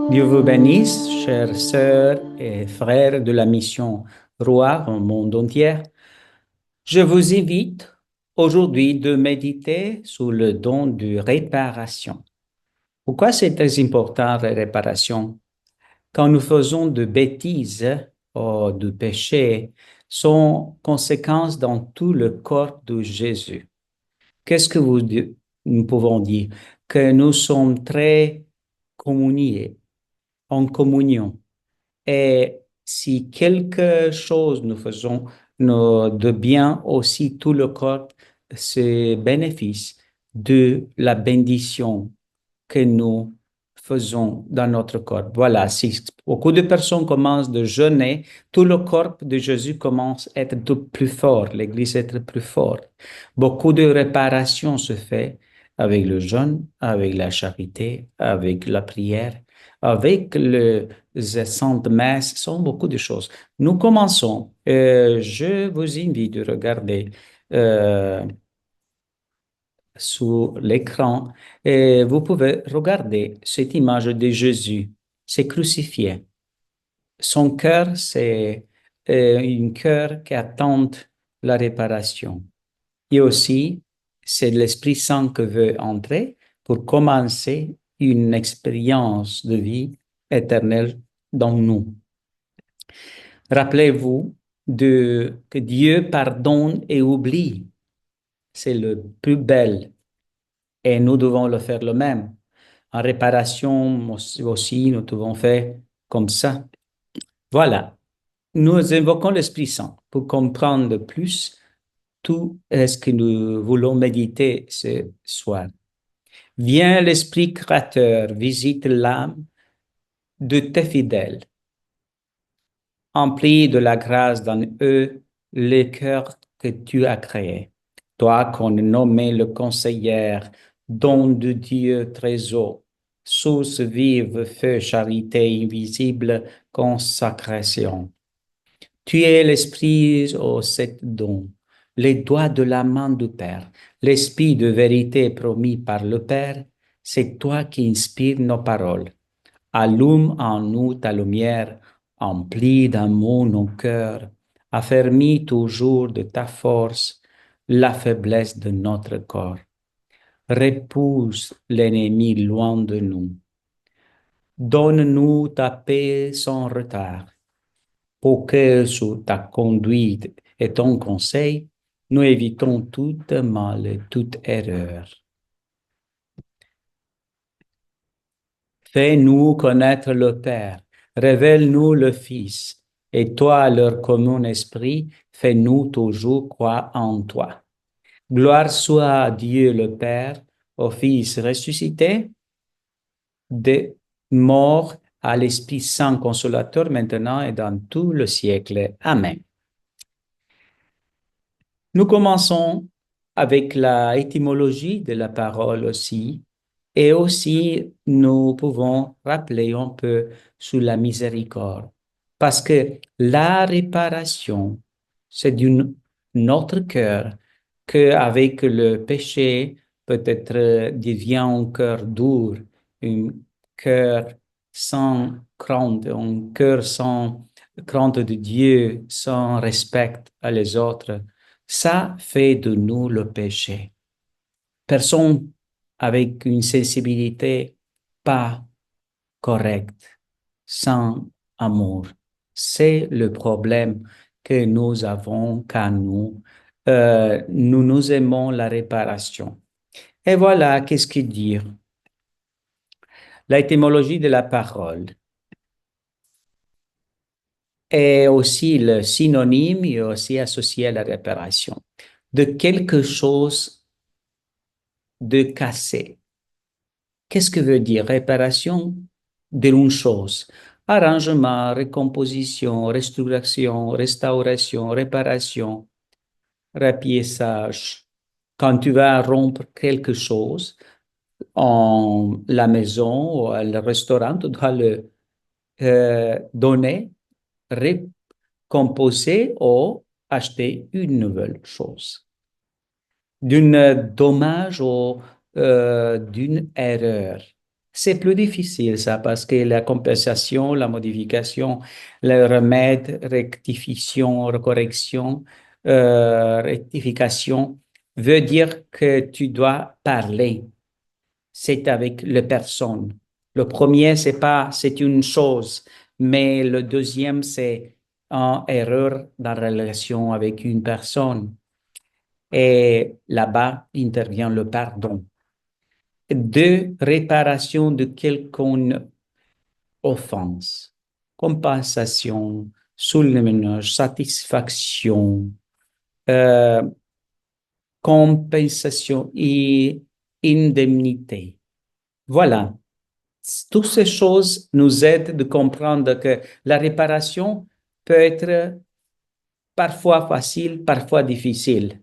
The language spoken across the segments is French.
Dieu vous bénisse, chères sœurs et frères de la mission Roi au monde entier. Je vous invite aujourd'hui de méditer sur le don de réparation. Pourquoi c'est très important la réparation? Quand nous faisons de bêtises ou de péchés, sont conséquences dans tout le corps de Jésus. Qu'est-ce que nous pouvons dire? Que nous sommes très communiés, en communion. Et si quelque chose nous faisons de bien, aussi tout le corps se bénéficie de la bénédiction que nous faisons dans notre corps. Voilà, si beaucoup de personnes commencent de jeûner, tout le corps de Jésus commence à être tout plus fort, l'Église est plus forte. Beaucoup de réparation se fait avec le jeûne, avec la charité, avec la prière, avec le Sainte Messe, ce sont beaucoup de choses. Nous commençons. Je vous invite de regarder euh, sur l'écran et vous pouvez regarder cette image de Jésus. C'est crucifié. Son cœur, c'est un cœur qui attend la réparation. Et aussi, c'est l'Esprit Saint qui veut entrer pour commencer une expérience de vie éternelle dans nous. Rappelez-vous que Dieu pardonne et oublie. C'est le plus bel et nous devons le faire le même. En réparation aussi, nous devons faire comme ça. Voilà. Nous invoquons l'Esprit Saint pour comprendre plus tout ce que nous voulons méditer ce soir. Viens l'Esprit créateur, visite l'âme de tes fidèles. Emplis de la grâce dans eux les cœurs que tu as créés. Toi qu'on est nommé le conseiller, don de Dieu trésor, source vive, feu, charité invisible, consécration. Tu es l'esprit aux sept dons, les doigts de la main du Père, l'esprit de vérité promis par le Père, c'est toi qui inspires nos paroles. Allume en nous ta lumière, emplis d'amour nos cœurs, affermis toujours de ta force la faiblesse de notre corps. Repousse l'ennemi loin de nous. Donne-nous ta paix sans retard, pour que sous ta conduite et ton conseil, nous évitons toute mal et toute erreur. Fais-nous connaître le Père, révèle-nous le Fils, et toi, leur commun esprit, fais-nous toujours croire en toi. Gloire soit à Dieu le Père, au Fils ressuscité, des morts, à l'Esprit Saint consolateur, maintenant et dans tout le siècle. Amen. Nous commençons avec la étymologie de la parole aussi, et aussi nous pouvons rappeler un peu sur la miséricorde, parce que la réparation, c'est d'un notre cœur qu'avec le péché, peut-être devient un cœur dur, un cœur sans crainte, un cœur sans crainte de Dieu, sans respect à les autres. Ça fait de nous le péché. Personne avec une sensibilité pas correcte, sans amour. C'est le problème que nous avons quand nous aimons la réparation. Et voilà, qu'est-ce qu'il dit? L'étymologie de la parole est aussi le synonyme et aussi associé à la réparation de quelque chose de cassé. Qu'est-ce que veut dire réparation d'une chose? Arrangement, recomposition, restauration, réparation, rapiessage. Quand tu vas rompre quelque chose en la maison ou au restaurant, tu dois le donner, recomposer ou acheter une nouvelle chose. D'un dommage ou d'une erreur. C'est plus difficile ça parce que la compensation, la modification, le remède, rectification, correction, rectification veut dire que tu dois parler. C'est avec les personnes. Le premier, c'est pas, c'est une chose, mais le deuxième, c'est une erreur dans la relation avec une personne. Et là-bas intervient le pardon. De réparation de quelconque offense, compensation, soulèvement, satisfaction, euh, compensation et indemnité. Voilà. Toutes ces choses nous aident de comprendre que la réparation peut être parfois facile, parfois difficile.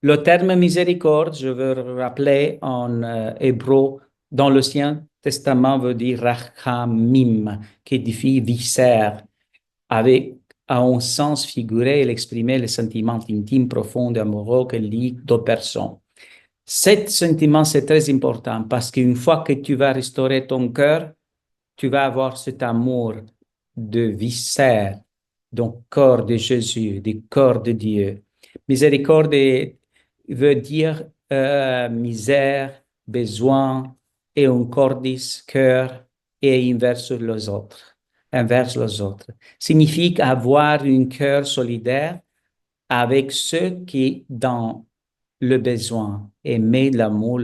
Le terme miséricorde, je veux rappeler en hébreu, dans l'Ancien Testament veut dire rachamim, qui signifie viscère, avec à un sens figuré, il exprimait les sentiments intimes, profonds et amoureux que lient deux personnes. Cet sentiment, c'est très important parce qu'une fois que tu vas restaurer ton cœur, tu vas avoir cet amour de viscère, donc corps de Jésus, du corps de Dieu. Miséricorde veut dire misère, besoin, et un cordis, cœur, et inverse les autres. Inverse les autres. Signifie avoir un cœur solidaire avec ceux qui, dans le besoin, aimer l'amour,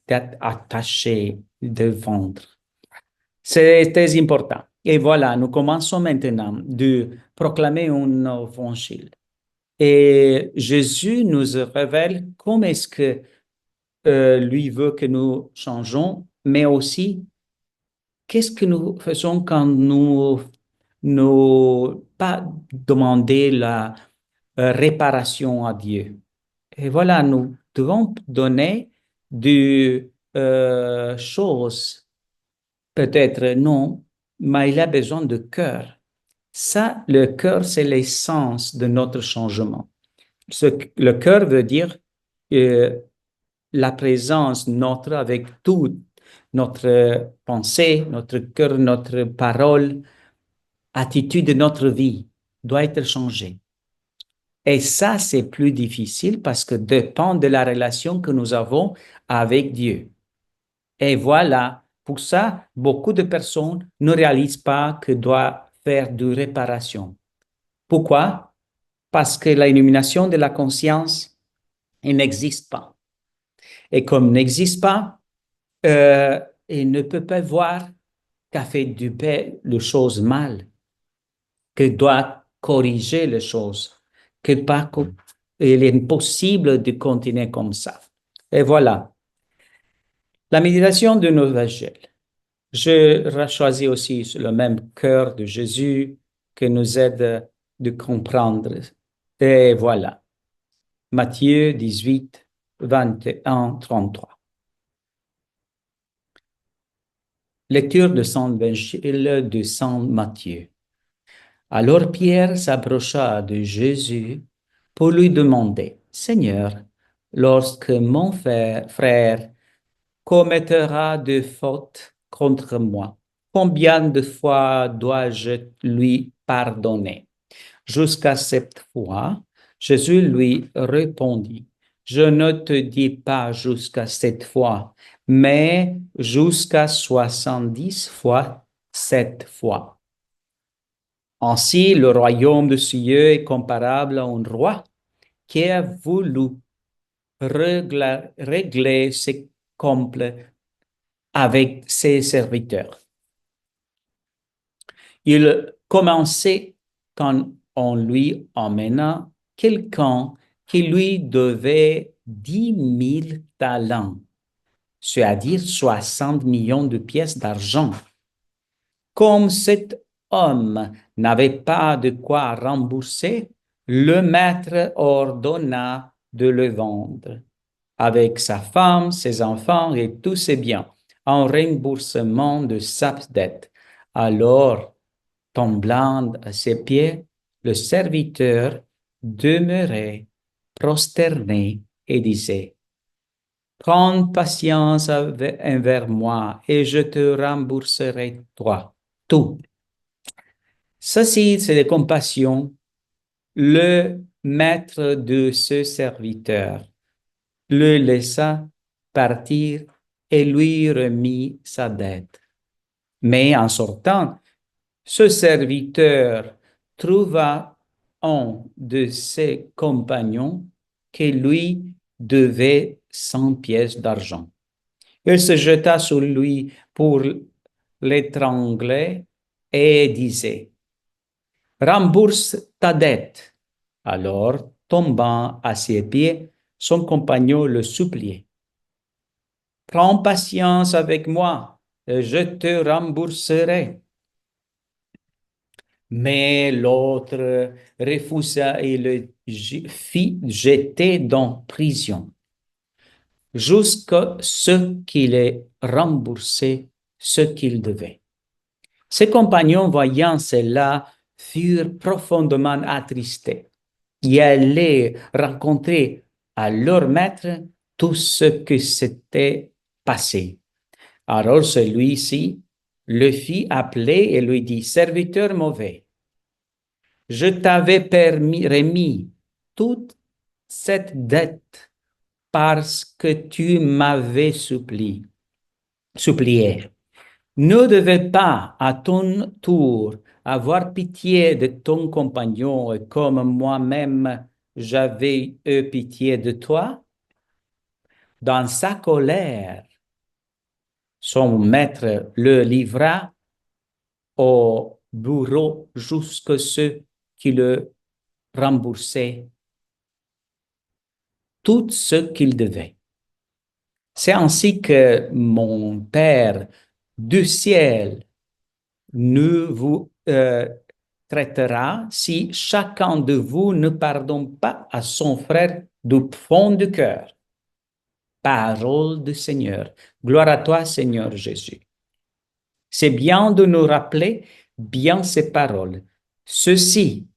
d'être attaché, de vendre. C'est très important. Et voilà, nous commençons maintenant de proclamer un évangile. Et Jésus nous révèle comment est-ce que lui veut que nous changeons, mais aussi qu'est-ce que nous faisons quand nous pas demander la réparation à Dieu. Et voilà, nous devons donner des choses, peut-être non, mais il a besoin de cœur. Ça, le cœur, c'est l'essence de notre changement. Le cœur veut dire euh, la présence notre avec tout, notre pensée, notre cœur, notre parole, attitude de notre vie doit être changée. Et ça, c'est plus difficile parce que dépend de la relation que nous avons avec Dieu. Et voilà, pour ça, beaucoup de personnes ne réalisent pas que doivent faire de réparation. Pourquoi? Parce que l'illumination de la conscience elle n'existe pas. Et comme n'existe pas, il ne peut pas voir qu'a fait du paix les choses mal, que doit corriger les choses, que pas, il est impossible de continuer comme ça. Et voilà, la méditation de nos évangile. Je choisis aussi le même cœur de Jésus qui nous aide de comprendre. Et voilà, Matthieu 18, 21, 33. Lecture de Saint Évangile de Saint Matthieu. Alors Pierre s'approcha de Jésus pour lui demander, Seigneur, lorsque mon frère commettra de fautes contre moi, combien de fois dois-je lui pardonner? Jusqu'à 7 fois. Jésus lui répondit, je ne te dis pas jusqu'à 7 fois, mais jusqu'à 70 fois 7 fois. Ainsi, le royaume de cieux est comparable à un roi qui a voulu régler ses comptes avec ses serviteurs. Il commençait quand on lui emmena quelqu'un qui lui devait 10 000 talents, c'est-à-dire 60 millions de pièces d'argent. Comme cet homme n'avait pas de quoi rembourser, le maître ordonna de le vendre, avec sa femme, ses enfants et tous ses biens, en remboursement de sa dette. Alors, tombant à ses pieds, le serviteur demeurait prosterné et disait, Prends patience envers moi et je te rembourserai toi, tout. Ceci, c'est la compassion. Le maître de ce serviteur le laissa partir et lui remit sa dette. Mais en sortant, ce serviteur trouva un de ses compagnons qui lui devait 100 pièces d'argent. Il se jeta sur lui pour l'étrangler et disait, rembourse ta dette. Alors, tombant à ses pieds, son compagnon le suppliait. Prends patience avec moi, et je te rembourserai. Mais l'autre refusa et le fit jeter dans prison, jusqu'à ce qu'il ait remboursé ce qu'il devait. Ses compagnons, voyant cela, furent profondément attristés et allaient rencontrer à leur maître tout ce qui s'était passé. Alors celui-ci le fit appeler et lui dit, serviteur mauvais, je t'avais remis toute cette dette parce que tu m'avais supplié. Ne devais pas à ton tour avoir pitié de ton compagnon comme moi-même j'avais eu pitié de toi? Dans sa colère, son maître le livra au bourreau jusqu'à ce qui le remboursait tout ce qu'il devait. C'est ainsi que mon Père du ciel ne vous traitera si chacun de vous ne pardonne pas à son frère du fond du cœur. Parole du Seigneur. Gloire à toi, Seigneur Jésus. C'est bien de nous rappeler bien ces paroles. Ceci,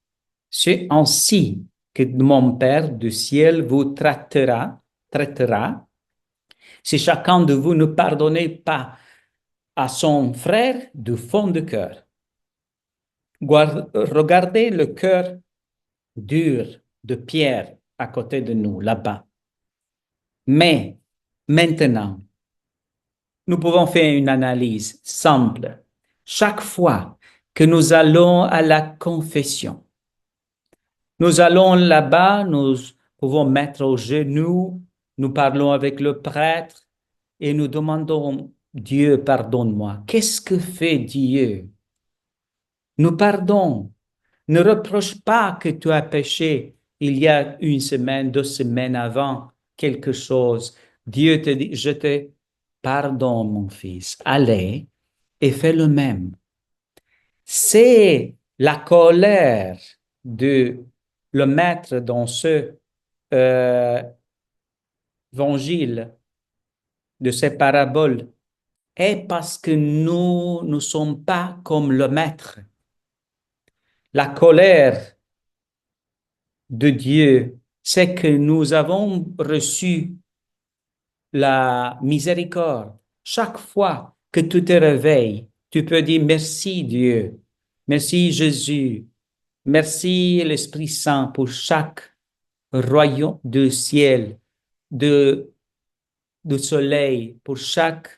c'est ainsi que mon Père du ciel vous traitera si chacun de vous ne pardonnez pas à son frère du fond du cœur. Regardez le cœur dur de Pierre à côté de nous, là-bas. Mais maintenant, nous pouvons faire une analyse simple. Chaque fois que nous allons à la confession, nous allons là-bas, nous pouvons mettre aux genoux, nous parlons avec le prêtre et nous demandons, Dieu, pardonne-moi. Qu'est-ce que fait Dieu? Nous pardonnons. Ne reproche pas que tu as péché il y a une semaine, 2 semaines avant quelque chose. Dieu te dit, je te pardonne, mon fils. Allez et fais le même. C'est la colère de le maître dans ce évangile, de ces paraboles, est parce que nous ne sommes pas comme le maître. La colère de Dieu, c'est que nous avons reçu la miséricorde. Chaque fois que tu te réveilles, tu peux dire merci Dieu, merci Jésus, merci l'Esprit Saint pour chaque royaume du ciel, de, du soleil, pour chaque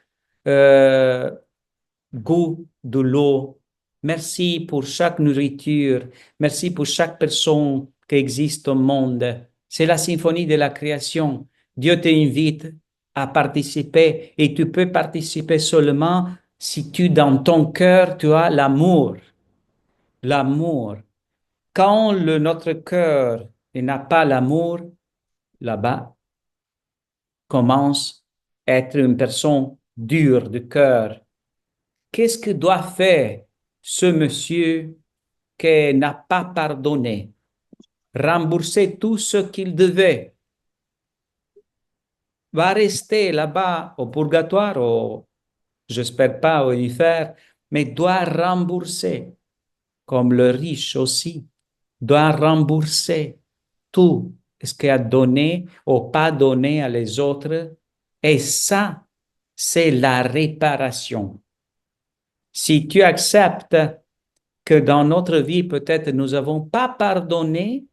euh, goût de l'eau. Merci pour chaque nourriture. Merci pour chaque personne qui existe au monde. C'est la symphonie de la création. Dieu t'invite à participer et tu peux participer seulement si tu, dans ton cœur, tu as l'amour. L'amour. Quand notre cœur n'a pas l'amour, là-bas, commence à être une personne dure de cœur. Qu'est-ce que doit faire ce monsieur qui n'a pas pardonné? Rembourser tout ce qu'il devait. Va rester là-bas au purgatoire, j'espère pas au enfer, mais doit rembourser, comme le riche aussi, doit rembourser tout ce qu'il a donné ou pas donné à les autres Et ça, c'est la réparation. Si tu acceptes que dans notre vie, peut-être nous n'avons pas pardonné,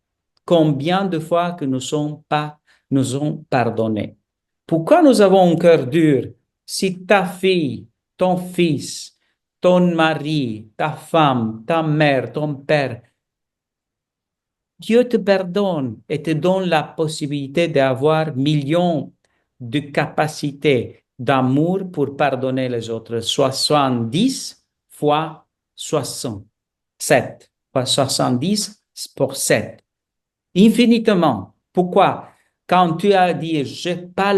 combien de fois que nous sommes pas, nous ont pardonné. Pourquoi nous avons un cœur dur? Si ta fille, ton fils, ton mari, ta femme, ta mère, ton père, Dieu te pardonne et te donne la possibilité d'avoir millions de capacités d'amour pour pardonner les autres, 70 fois 60. 7, pas 70 pour 7. Infinitement. Pourquoi? Quand tu as dit, je n'ai pas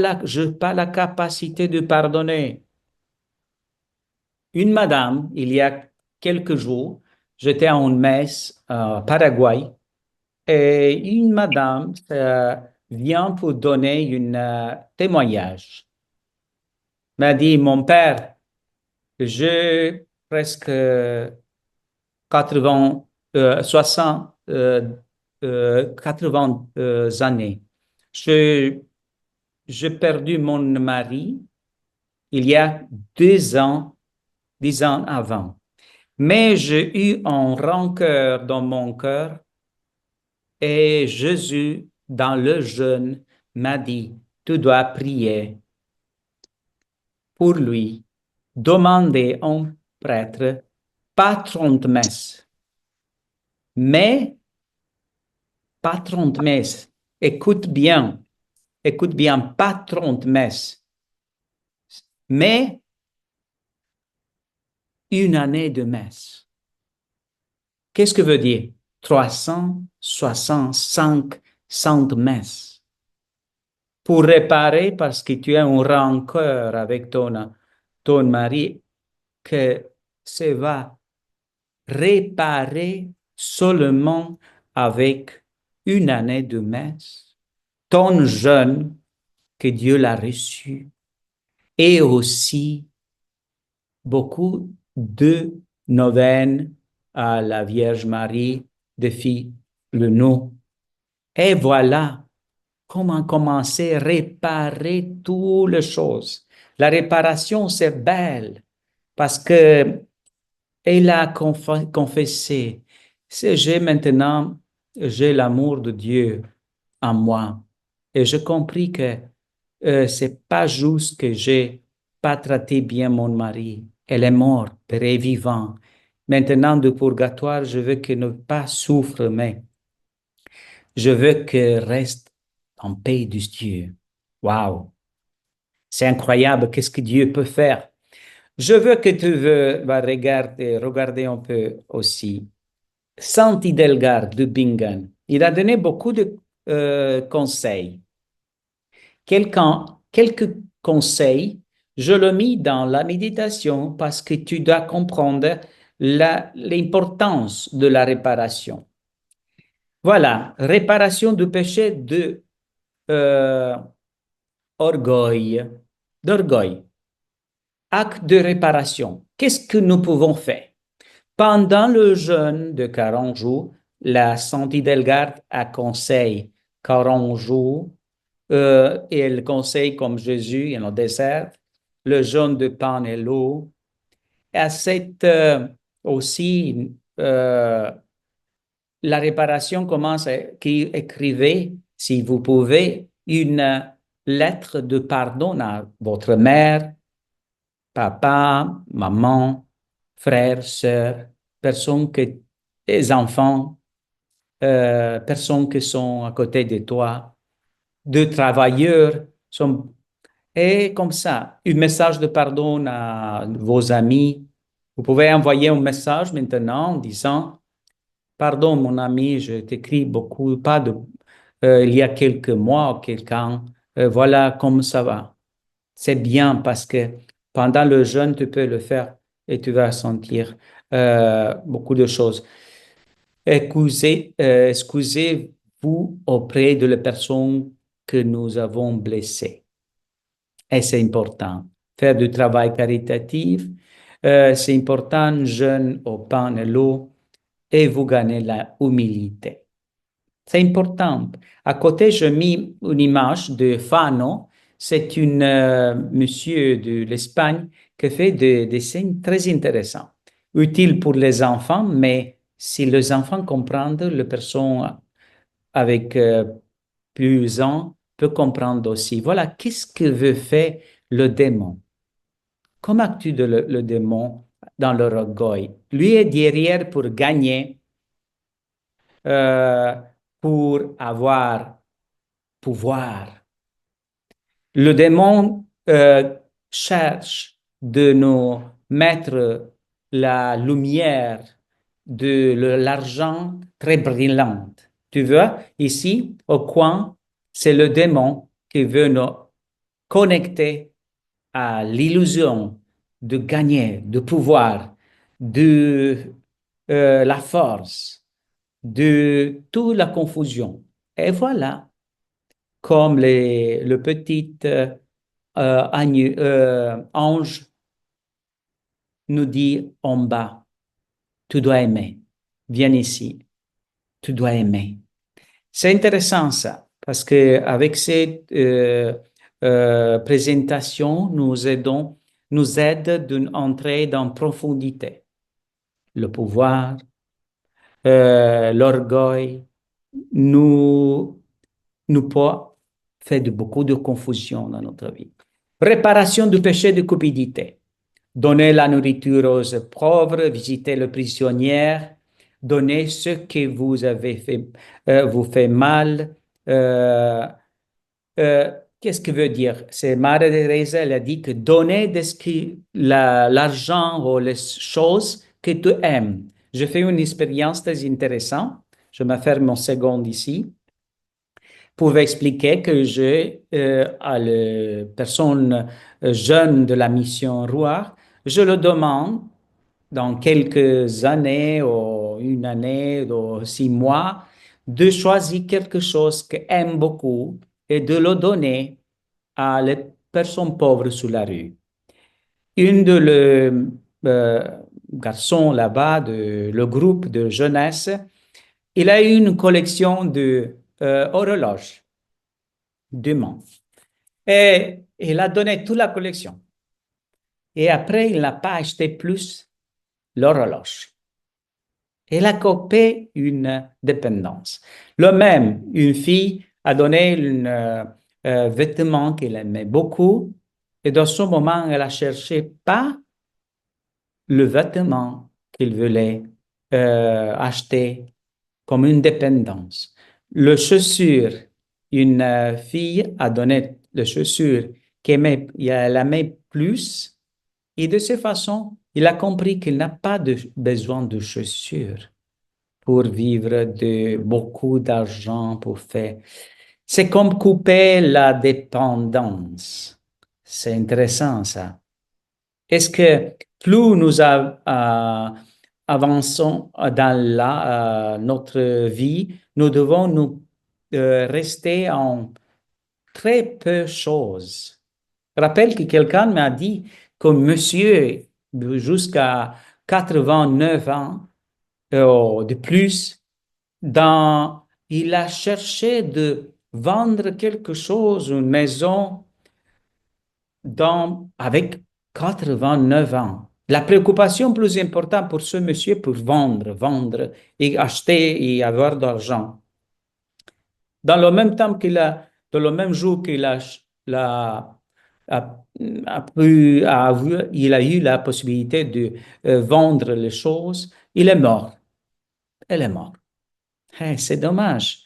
la capacité de pardonner. Une madame, il y a quelques jours, j'étais à une messe au Paraguay et une madame vient pour donner un témoignage. M'a dit, mon père, j'ai presque 80, 60, 80 années. Je, j'ai perdu mon mari il y a 2 ans, 10 ans avant. Mais j'ai eu un rancœur dans mon cœur et Jésus, dans le jeûne, m'a dit, tu dois prier pour lui, demander à un prêtre, pas 30 messes, mais pas 30 messes. Écoute bien, pas 30 messes, mais une année de messe. Qu'est-ce que veut dire? 365 saintes messes. Pour réparer, parce que tu as un rancœur avec ton mari, que ça va réparer seulement avec une année de messe. Ton jeûne, que Dieu l'a reçu, et aussi beaucoup de neuvaines à la Vierge Marie, de filles le nom. Et voilà comment commencer à réparer toutes les choses. La réparation, c'est belle parce que elle a confessé, j'ai maintenant, j'ai l'amour de Dieu en moi. Et j'ai compris que c'est pas juste que j'ai pas traité bien mon mari. Elle est morte, elle est vivante. Maintenant, de purgatoire, je veux qu'elle ne pas souffre, mais je veux qu'elle reste en paix de Dieu. Waouh! C'est incroyable, qu'est-ce que Dieu peut faire. Je veux que tu vas regarder un peu aussi. Saint Idelgard de Bingen, il a donné beaucoup de conseils. Quelques conseils, je le mis dans la méditation parce que tu dois comprendre l'importance de la réparation. Voilà, réparation du péché euh, orgueil, d'orgueil. Acte de réparation. Qu'est-ce que nous pouvons faire? Pendant le jeûne de 40 jours, la Sainte Hildegarde a conseillé 40 jours et elle conseille comme Jésus dans le désert, le jeûne de pain et l'eau. Et à cette aussi, la réparation commence qui écrivez, si vous pouvez, une lettre de pardon à votre mère, papa, maman, frères, sœurs, personnes que, les enfants, personnes qui sont à côté de toi, de travailleurs, et comme ça, un message de pardon à vos amis. Vous pouvez envoyer un message maintenant en disant, pardon mon ami, je t'écris beaucoup, pas de, il y a quelques mois, quelqu'un, voilà comme ça va. C'est bien parce que pendant le jeûne, tu peux le faire et tu vas sentir beaucoup de choses. Excusez-vous auprès de la personne que nous avons blessée. Et c'est important. Faire du travail caritatif, c'est important, jeûne au pain et l'eau, et vous gagnez la humilité. C'est important. À côté, j'ai mis une image de Fano. C'est une monsieur de l'Espagne qui fait des dessins très intéressants, utiles pour les enfants, mais si les enfants comprennent, les personnes avec plus ans peuvent comprendre aussi. Voilà, qu'est-ce que veut faire le démon? Comment actue le démon dans l'orgueil? Lui est derrière pour gagner, euh, pour avoir pouvoir. Le démon cherche de nous mettre la lumière de l'argent très brillante. Tu vois, ici, au coin, c'est le démon qui veut nous connecter à l'illusion de gagner, de pouvoir, de la force, de toute la confusion. Et voilà, comme le petit ange nous dit en bas, tu dois aimer. Viens ici, tu dois aimer. C'est intéressant ça, parce que avec cette présentation, nous aide d'entrer dans profondité. Le pouvoir, l'orgueil, nous, nous peut faire beaucoup de confusion dans notre vie. Réparation du péché de cupidité. Donner la nourriture aux pauvres, visiter le prisonnier, donner ce que vous avez fait, vous fait mal. Euh, Qu'est-ce que veut dire? C'est Maria Teresa, elle a dit que donner l'argent ou les choses que tu aimes. Je fais une expérience très intéressante. Je me fais mon second ici pour expliquer que à la personne jeune de la mission Roi, je le demande dans quelques années ou une année ou 6 mois de choisir quelque chose qu'elle aime beaucoup et de le donner à les personnes pauvres sur la rue. Une de les garçons là-bas, de le groupe de jeunesse, il a eu une collection de horloges de main. Et il a donné toute la collection. Et après, il n'a pas acheté plus l'horloge. Il a copé une dépendance. Le même, une fille a donné un vêtement qu'elle aimait beaucoup. Et dans ce moment, elle a cherché pas le vêtement qu'il voulait acheter comme une dépendance. Le chaussure, une fille a donné le chaussure qu'elle aimait plus et de cette façon, il a compris qu'il n'a pas besoin de chaussures pour vivre de beaucoup d'argent pour faire. C'est comme couper la dépendance. C'est intéressant ça. Est-ce que plus nous avançons dans notre vie, nous devons nous rester en très peu de choses. Je rappelle que quelqu'un m'a dit que monsieur, jusqu'à 89 ans de plus, il a cherché de vendre quelque chose, une maison, avec 89 ans. La préoccupation plus importante pour ce monsieur, pour vendre et acheter et avoir de l'argent. Dans le même temps dans le même jour qu'il a, il a eu la possibilité de vendre les choses, il est mort. Elle est morte. C'est dommage.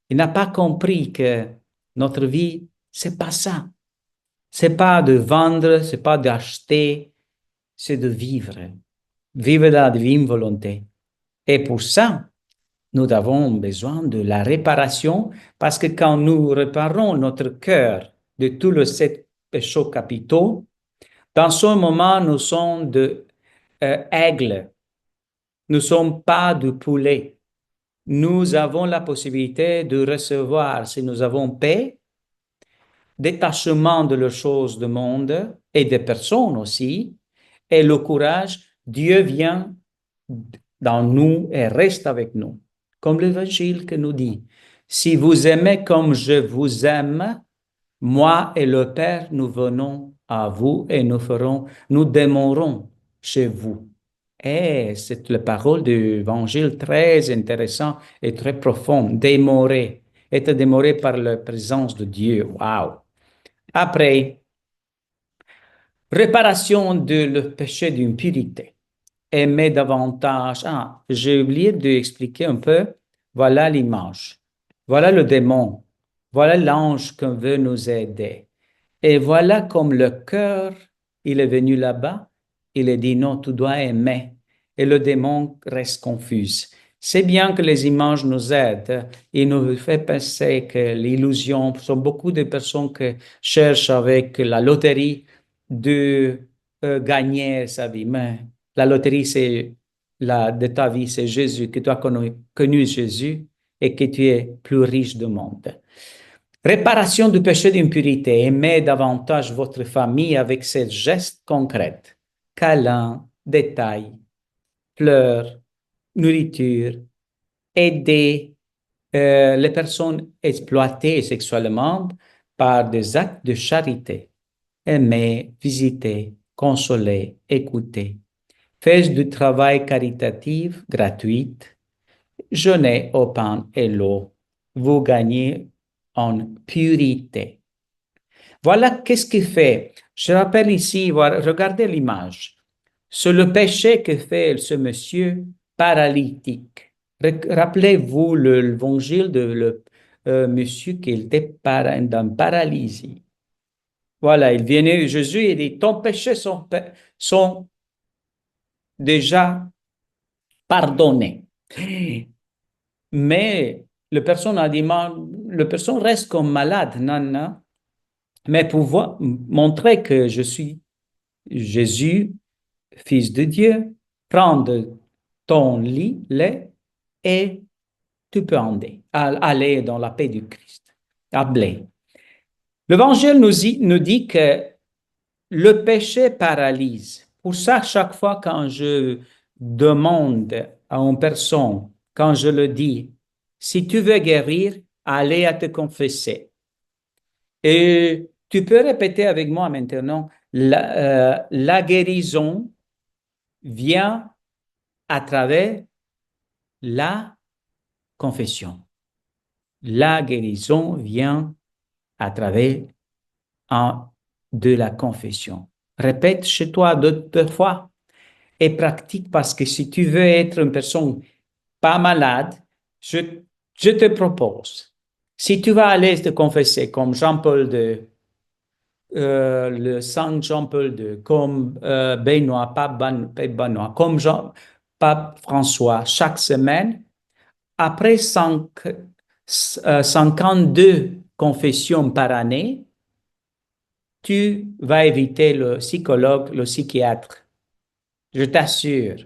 Il n'a pas compris que notre vie, c'est pas ça. C'est pas de vendre, c'est pas d'acheter, c'est de vivre. Vivre la divine volonté. Et pour ça, nous avons besoin de la réparation parce que quand nous réparons notre cœur de tous les 7 péchés capitaux, dans ce moment, nous sommes de aigles. Nous ne sommes pas de poulet. Nous avons la possibilité de recevoir, si nous avons paix, détachement de les choses du monde et des personnes aussi, et le courage, Dieu vient dans nous et reste avec nous. Comme l'évangile que nous dit, si vous aimez comme je vous aime, Moi et le Père, nous venons à vous et nous demeurons chez vous. Et c'est la parole de l'Évangile très intéressant et très profond. Demeurer, être demeuré par la présence de Dieu. Wow. Après, réparation de le péché d'impurité. Aimer davantage. Ah, j'ai oublié d'expliquer un peu. Voilà l'image. Voilà le démon. Voilà l'ange qui veut nous aider. Et voilà comme le cœur, il est venu là-bas, il a dit non, tu dois aimer. Et le démon reste confus. C'est bien que les images nous aident. Il nous fait penser que l'illusion, sont beaucoup de personnes qui cherchent avec la loterie de gagner sa vie. Mais la loterie, c'est de ta vie, c'est Jésus, que tu as connu Jésus et que tu es plus riche du monde. Réparation du péché d'impurité. Aimez davantage votre famille avec ces gestes concrets. Câlins, détails, fleurs, nourriture. Aider les personnes exploitées sexuellement par des actes de charité. Aimer, visiter, consoler, écouter. Faites du travail caritatif gratuit. Jeûnez au pain et l'eau. Vous gagnez en purité. Voilà qu'est-ce qu'il fait. Je rappelle ici, regardez l'image. C'est le péché que fait ce monsieur paralytique. Rappelez-vous l'évangile de le monsieur qui était dans paralysie. Voilà, il vient Jésus et dit, ton péché sont déjà pardonnés. Mais le personne a dit, le personne reste comme malade. Non, non. Mais pour montrer que je suis Jésus, Fils de Dieu, prends ton lait et tu peux aller dans la paix du Christ. Aller. L'Évangile nous dit que le péché paralyse. Pour ça, chaque fois quand je demande à une personne, quand je le dis, si tu veux guérir, allez à te confesser. Et tu peux répéter avec moi maintenant, la guérison vient à travers la confession. La guérison vient à travers de la confession. Répète chez toi d'autres fois et pratique parce que si tu veux être une personne pas malade, je, je te propose, si tu vas aller te confesser comme Jean-Paul II, le Saint Jean-Paul II, comme Benoît, Pape Benoît, comme Pape François, chaque semaine, après 52 confessions par année, tu vas éviter le psychologue, le psychiatre. Je t'assure.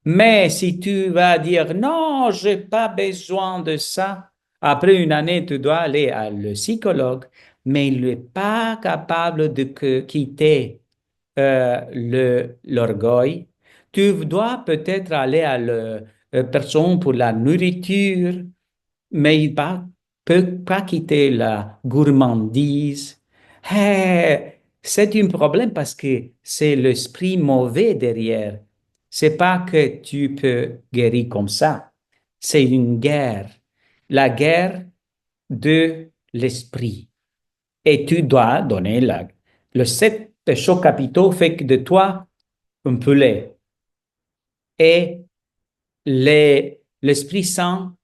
Mais si tu vas dire non, j'ai pas besoin de ça, après une année, tu dois aller à le psychologue, mais il n'est pas capable de quitter l'orgueil. Tu dois peut-être aller à la personne pour la nourriture, mais il ne peut pas quitter la gourmandise. C'est un problème parce que c'est l'esprit mauvais derrière. C'est pas que tu peux guérir comme ça. C'est une guerre. La guerre de l'esprit. Et tu dois donner le 7 péchés capitaux fait de toi un poulet. Et l'Esprit Saint,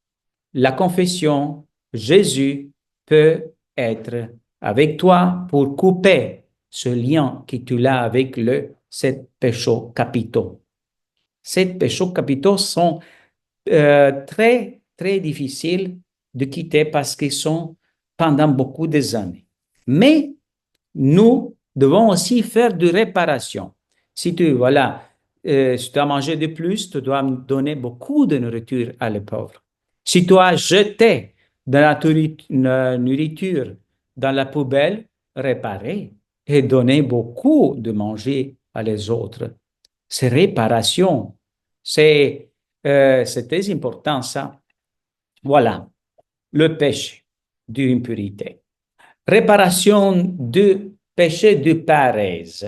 la confession, Jésus peut être avec toi pour couper ce lien que tu as avec le 7 péchés capitaux. 7 péchés capitaux sont très, très difficiles de quitter parce qu'ils sont pendant beaucoup des années. Mais nous devons aussi faire de réparation. Si si tu as mangé de plus, tu dois donner beaucoup de nourriture à les pauvres. Si tu as jeté de la nourriture dans la poubelle, réparer et donner beaucoup de manger à les autres. C'est réparation. C'est très important ça. Voilà, le péché d'impurité. Réparation du péché de paresse.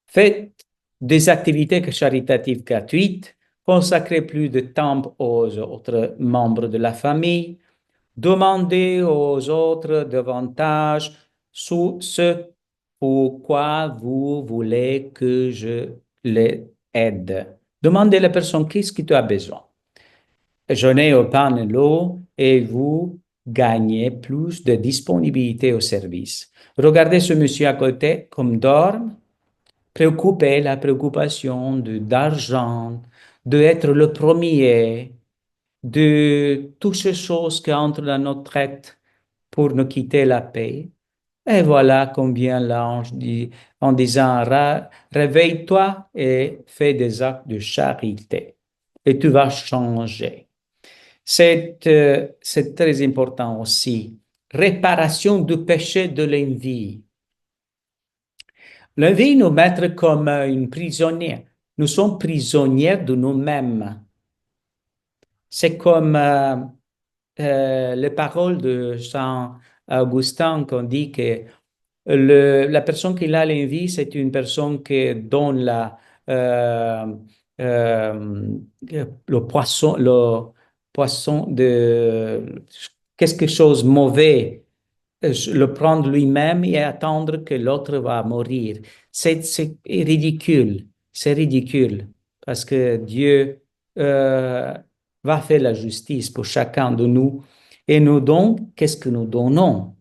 Faites des activités caritatives gratuites, consacrez plus de temps aux autres membres de la famille, demandez aux autres davantage sur ce pourquoi vous voulez que je les aide. Demandez à la personne qu'est-ce que tu as besoin. Jeûnez au pain et l'eau et vous gagnez plus de disponibilité au service. Regardez ce monsieur à côté comme dorme, préoccupé, la préoccupation d'argent, d'être le premier, de toutes ces choses qui entrent dans notre tête pour nous quitter la paix. Et voilà combien l'ange dit en disant, réveille-toi et fais des actes de charité et tu vas changer. C'est très important aussi. Réparation du péché de l'envie. L'envie nous met comme une prisonnière. Nous sommes prisonniers de nous-mêmes. C'est comme les paroles de Saint Augustin qu'on dit que la personne qui a l'envie, c'est une personne qui donne euh, euh, le poisson de quelque chose de mauvais, le prendre lui-même et attendre que l'autre va mourir. C'est ridicule. C'est ridicule parce que Dieu euh, va faire la justice pour chacun de nous. Et nous donc, qu'est-ce que nous donnons?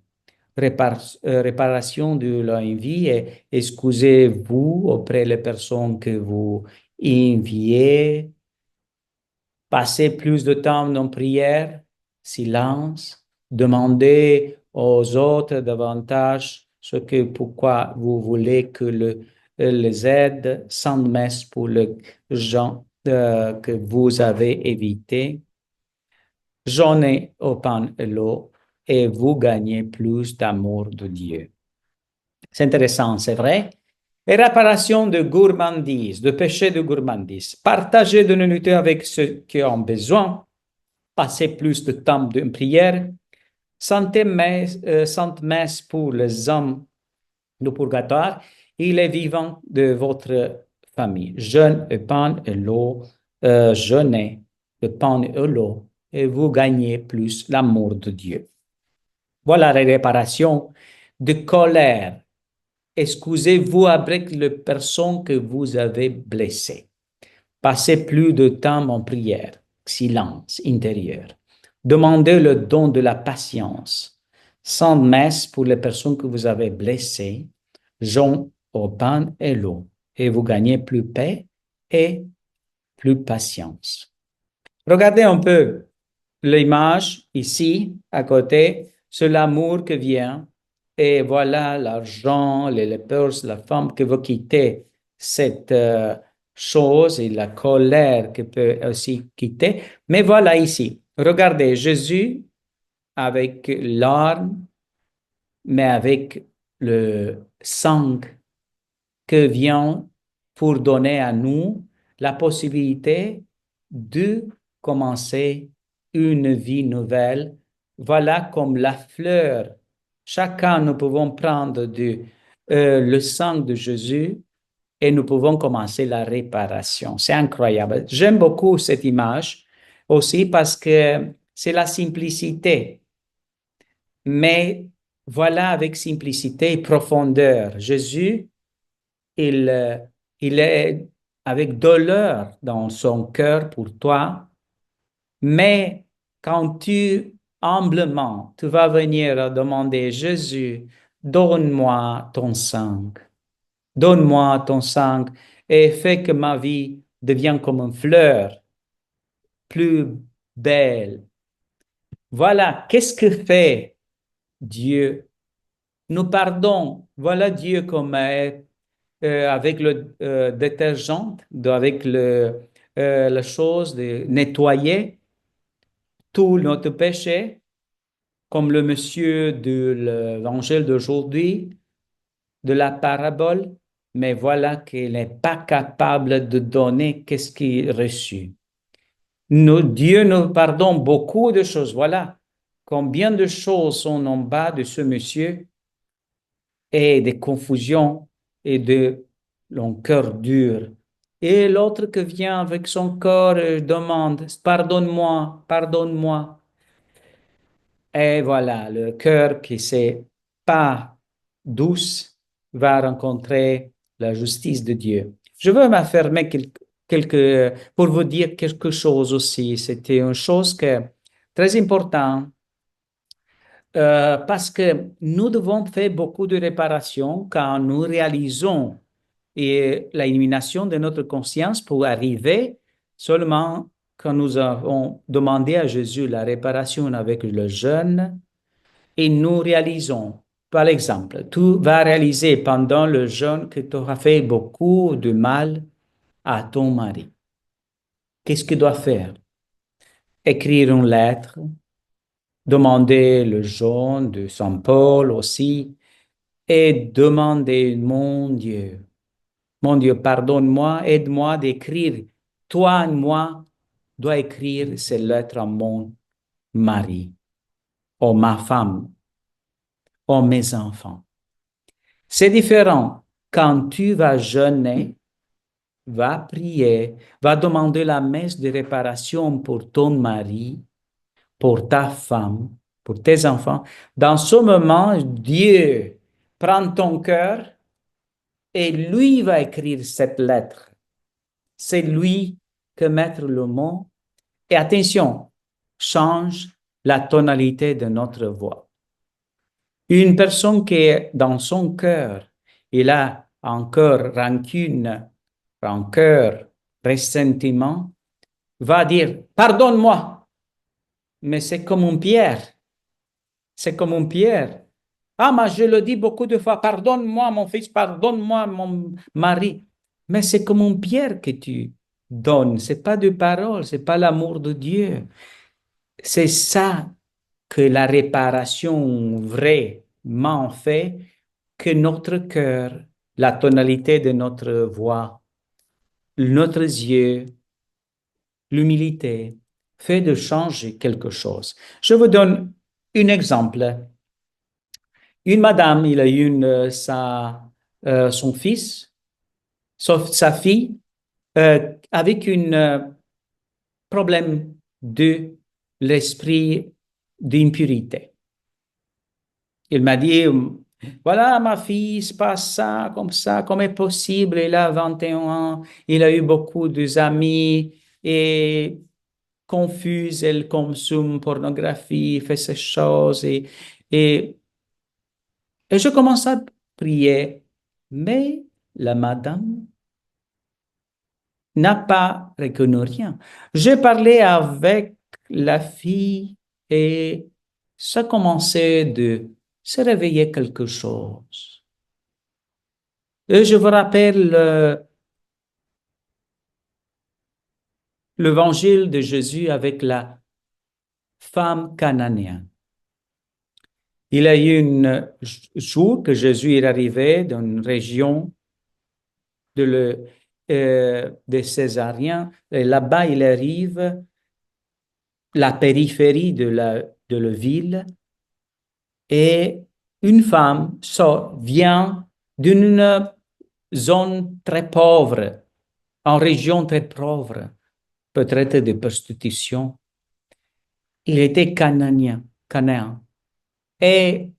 Réparation de l'envie et excusez-vous auprès des personnes que vous enviez, passez plus de temps en prière, silence, demandez aux autres davantage pourquoi vous voulez que les aides sans messe pour les gens que vous avez évités. Jeûnez au pain et l'eau et vous gagnez plus d'amour de Dieu. C'est intéressant, c'est vrai. Et réparation de gourmandise, de péché de gourmandise. Partagez de nourriture avec ceux qui ont besoin. Passez plus de temps de prière. Sainte messe pour les hommes du purgatoire et les vivants de votre famille. Jeûne et pain et l'eau. Jeûnez le pain et l'eau et vous gagnez plus l'amour de Dieu. Voilà la réparation de colère. Excusez-vous avec les personnes que vous avez blessées. Passez plus de temps en prière, silence intérieur. Demandez le don de la patience. Sans messe pour les personnes que vous avez blessées. Jeûne au pain et l'eau. Et vous gagnez plus paix et plus patience. Regardez un peu l'image ici, à côté, c'est l'amour qui vient. Et voilà l'argent, les peurs, la femme qui veut quitter cette chose et la colère qui peut aussi quitter. Mais voilà ici, regardez Jésus avec l'arme, mais avec le sang que vient pour donner à nous la possibilité de commencer une vie nouvelle. Voilà comme la fleur. Chacun, nous pouvons prendre le sang de Jésus et nous pouvons commencer la réparation. C'est incroyable. J'aime beaucoup cette image aussi parce que c'est la simplicité. Mais voilà avec simplicité et profondeur. Jésus il est avec douleur dans son cœur pour toi, mais quand humblement, tu vas venir demander, Jésus, donne-moi ton sang et fais que ma vie devienne comme une fleur, plus belle. Voilà, qu'est-ce que fait Dieu? Nous pardons. Voilà Dieu comme avec le détergent, avec la chose de nettoyer tout notre péché, comme le monsieur de l'évangile d'aujourd'hui, de la parabole, mais voilà qu'il n'est pas capable de donner qu'est-ce qu'il a reçu. Dieu nous pardonne beaucoup de choses, voilà. combien de choses sont en bas de ce monsieur et des confusions et de leur cœur dur. Et l'autre qui vient avec son corps demande, pardonne-moi, pardonne-moi. Et voilà, le cœur qui c'est pas douce va rencontrer la justice de Dieu. Je veux m'affirmer pour vous dire quelque chose aussi. C'était une chose que très importante parce que nous devons faire beaucoup de réparations quand nous réalisons l'élimination de notre conscience pour arriver seulement quand nous avons demandé à Jésus la réparation avec le jeûne et nous réalisons. Par exemple, tu vas réaliser pendant le jeûne que tu auras fait beaucoup de mal à ton mari. Qu'est-ce que tu dois faire? Écrire une lettre, demander le jeûne de Saint Paul aussi, et demander, mon Dieu, pardonne-moi, aide-moi d'écrire. Toi et moi, dois écrire ces lettres à mon mari, ou ma femme, ou mes enfants. C'est différent. Quand tu vas jeûner, va prier, va demander la messe de réparation pour ton mari, pour ta femme, pour tes enfants. Dans ce moment, Dieu prend ton cœur et lui va écrire cette lettre. C'est lui qui mettre le mot. Et attention, change la tonalité de notre voix. Une personne qui est dans son cœur, il a encore rancune, rancœur, ressentiment, va dire, pardonne-moi, mais c'est comme une pierre, c'est comme une pierre. Ah, mais je le dis beaucoup de fois, pardonne-moi mon fils, pardonne-moi mon mari, mais c'est comme une pierre que tu donnes, c'est pas de parole, c'est pas l'amour de Dieu. C'est ça que la réparation vraiment fait, que notre cœur, la tonalité de notre voix, notre yeux, l'humilité, fait de changer quelque chose. Je vous donne un exemple. Une madame, il a eu son fils, sauf sa fille, avec un problème de l'esprit d'impurité. Il m'a dit, voilà, ma fille se passe ça, comme est possible? Il a 21 ans, il a eu beaucoup d'amis et confuse, elle consomme pornographie, fait ces choses et, et je commence à prier. Mais la madame n'a pas reconnu rien. J'ai parlé avec la fille et ça commençait de se réveiller quelque chose. Et je vous rappelle l'évangile de Jésus avec la femme cananéenne. Il y a eu un jour que Jésus est arrivé dans une région de Césarien. Et là-bas, il arrive la périphérie de la ville et une femme vient d'une zone très pauvre, en région très pauvre, peut-être de prostitution. Il était cananéen. Et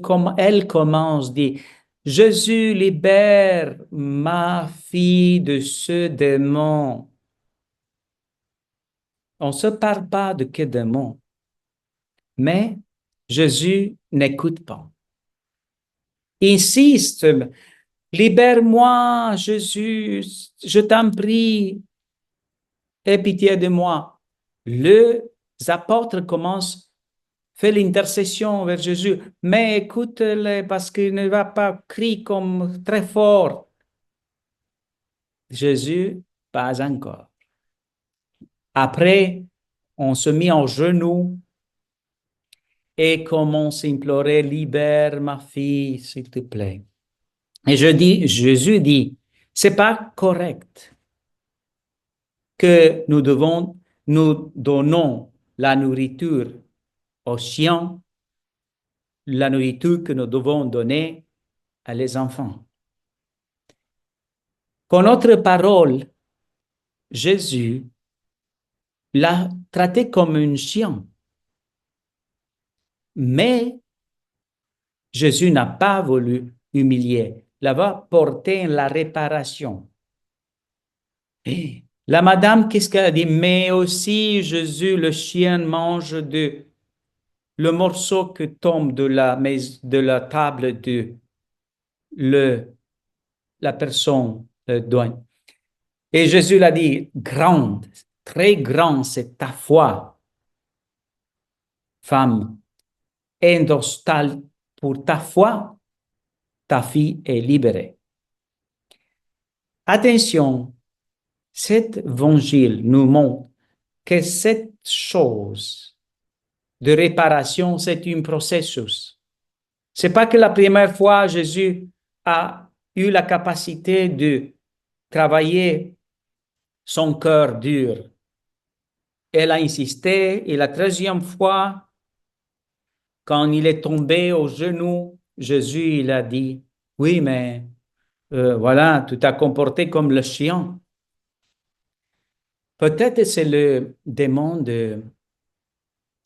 comme elle commence, dit, Jésus libère ma fille de ce démon. On ne se parle pas de quel démon, mais Jésus n'écoute pas. Insiste, libère-moi, Jésus, je t'en prie, aie pitié de moi. Les apôtres commencent fais l'intercession vers Jésus, mais écoute-le parce qu'il ne va pas crier comme très fort. Jésus, pas encore. Après, on se mit en genoux et commence à implorer, libère ma fille, s'il te plaît. Et Jésus dit, c'est pas correct que nous donnons la nourriture aux chiens la nourriture que nous devons donner à les enfants. Con notre parole, Jésus l'a traité comme un chien. Mais Jésus n'a pas voulu humilier. Il va porter la réparation. Et la madame, qu'est-ce qu'elle a dit? Mais aussi, Jésus, le chien mange le morceau que tombe de la table de la personne donne. Et Jésus l'a dit, grande, très grande, c'est ta foi, femme. Et pour ta foi, ta fille est libérée. Attention, cet évangile nous montre que cette chose de réparation, c'est un processus. C'est pas que la première fois Jésus a eu la capacité de travailler son cœur dur. Elle a insisté et la troisième fois, quand il est tombé aux genoux, Jésus il a dit, oui, mais voilà, tu t'as comporté comme le chien. Peut-être c'est le démon de